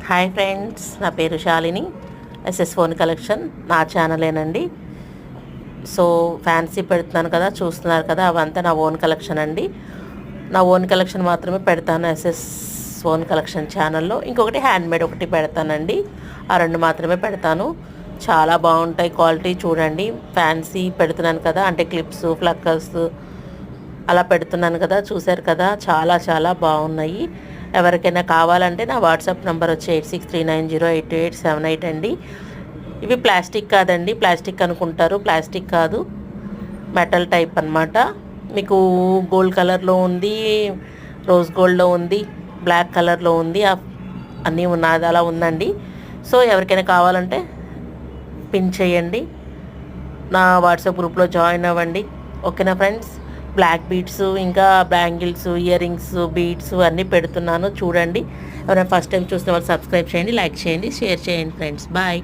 Hi friends, నా పేరు Shalini. SS phone collection నా ఛానలేనండి. సో ఫ్యాన్సీ పెడుతున్నాను కదా, చూస్తున్నారు కదా, అవంతా నా ఓన్ కలెక్షన్ అండి. నా ఓన్ కలెక్షన్ మాత్రమే పెడతాను ఎస్ఎస్ ఫోన్ కలెక్షన్ ఛానల్లో. ఇంకొకటి హ్యాండ్మేడ్ ఒకటి పెడతానండి. ఆ రెండు మాత్రమే పెడతాను. చాలా బాగుంటాయి క్వాలిటీ. చూడండి, ఫ్యాన్సీ పెడుతున్నాను కదా, అంటే క్లిప్స్, ఫ్లక్కర్స్ అలా పెడుతున్నాను కదా, చూశారు కదా, చాలా చాలా బాగున్నాయి. ఎవరికైనా కావాలంటే నా వాట్సాప్ నెంబర్ వచ్చి 8639082878 అండి. ఇవి ప్లాస్టిక్ కాదండి, ప్లాస్టిక్ అనుకుంటారు, ప్లాస్టిక్ కాదు, మెటల్ టైప్ అనమాట. మీకు గోల్డ్ కలర్లో ఉంది, రోజ్ గోల్డ్లో ఉంది, బ్లాక్ కలర్లో ఉంది, అన్నీ ఉన్నది, అలా ఉందండి. సో ఎవరికైనా కావాలంటే పిన్ చేయండి, నా వాట్సాప్ గ్రూప్లో జాయిన్ అవ్వండి. ఓకేనా ఫ్రెండ్స్? బ్లాక్ బీడ్స్, ఇంకా బ్యాంగిల్స్, ఇయర్ రింగ్స్, బీడ్స్ అన్నీ పెడుతున్నాను. చూడండి, ఎవరైనా ఫస్ట్ టైం చూసిన వాళ్ళు సబ్స్క్రైబ్ చేయండి, లైక్ చేయండి, షేర్ చేయండి ఫ్రెండ్స్. బాయ్.